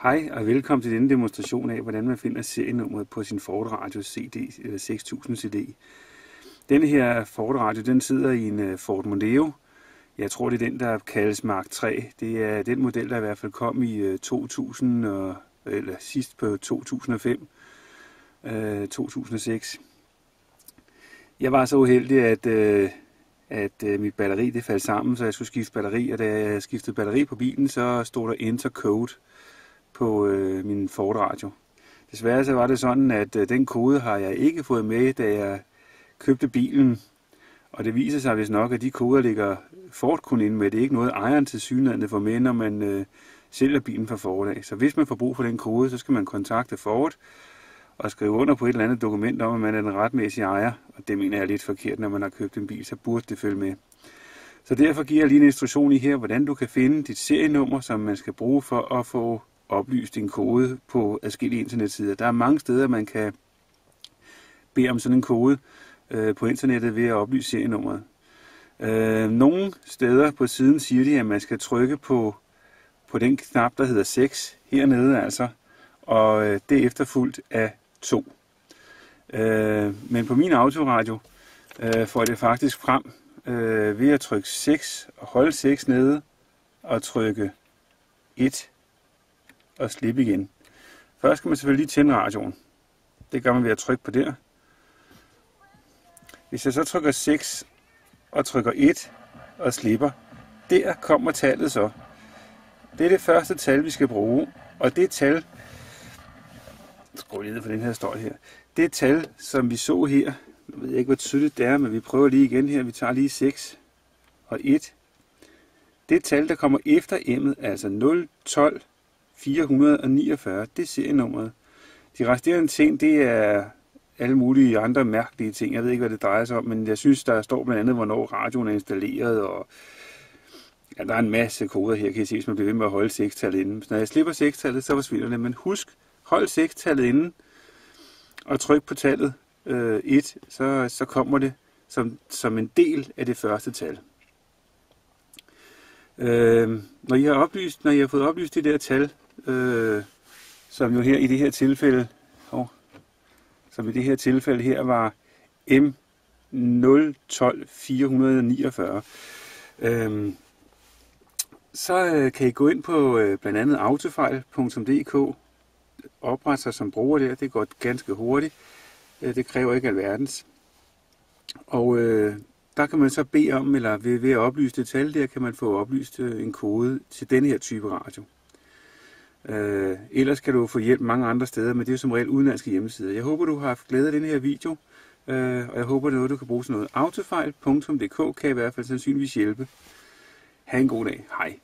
Hej og velkommen til denne demonstration af, hvordan man finder serienummeret på sin Ford Radio CD 6000 CD. Denne her Ford Radio, den sidder i en Ford Mondeo. Jeg tror, det er den, der kaldes Mark 3. Det er den model, der i hvert fald kom i 2000, eller sidst på 2005, 2006. Jeg var så uheldig, at mit batteri det faldt sammen, så jeg skulle skifte batteri, og da jeg skiftede batteri på bilen, så stod der Enter Code på min Ford Radio. Desværre så var det sådan, at den kode har jeg ikke fået med, da jeg købte bilen. Og det viser sig vist nok, at de koder ligger Ford kun inde med. Det er ikke noget, ejeren tilsyneladende får med, når man sælger bilen fra Ford af. Så hvis man får brug for den kode, så skal man kontakte Ford og skrive under på et eller andet dokument om, at man er den retmæssige ejer. Og det mener jeg er lidt forkert, når man har købt en bil, så burde det følge med. Så derfor giver jeg lige en instruktion i her, hvordan du kan finde dit serienummer, som man skal bruge for at få oplyst en kode på adskillige internetsider. Der er mange steder, man kan bede om sådan en kode på internettet ved at oplyse serienummeret. Nogle steder på siden siger de, at man skal trykke på den knap, der hedder 6 hernede altså, og det er efterfulgt af 2. Men på min autoradio får det faktisk frem ved at trykke 6 og holde 6 nede og trykke 1 og slippe igen. Først skal man selvfølgelig lige tænde radioen. Det gør man ved at trykke på der. Hvis jeg så trykker 6 og trykker 1 og slipper, der kommer tallet så. Det er det første tal, vi skal bruge, og det tal, skru lige ned for den her støj her, det tal, som vi så her, jeg ved ikke, hvor tydeligt det er, men vi prøver lige igen her, vi tager lige 6 og 1. Det tal, der kommer efter M'et, altså 0, 12, 449, det er serienummeret. De resterende ting, det er alle mulige andre mærkelige ting. Jeg ved ikke, hvad det drejer sig om, men jeg synes, der står blandt andet, hvornår radioen er installeret, og ja, der er en masse koder her, kan I se, hvis man bliver ved med at holde 6-tallet inde. Så når jeg slipper 6-tallet, så forsvinder det, men husk, hold 6-tallet inde, og tryk på tallet 1, så kommer det som en del af det første tal. Når I har fået oplyst det der tal, som jo her i det her tilfælde, som i det her tilfælde her var M012449, så kan I gå ind på blandt andet autofejl.dk, oprette sig som bruger der, det går ganske hurtigt, det kræver ikke alverdens. Og der kan man så bede om, eller ved at oplyse det tal der, kan man få oplyst en kode til denne her type radio. Ellers kan du få hjælp mange andre steder, men det er som regel udenlandske hjemmesider. Jeg håber, du har haft glæde af denne her video, og jeg håber, det er noget, du kan bruge til noget. Autofejl.dk kan i hvert fald sandsynligvis hjælpe. Ha' en god dag. Hej.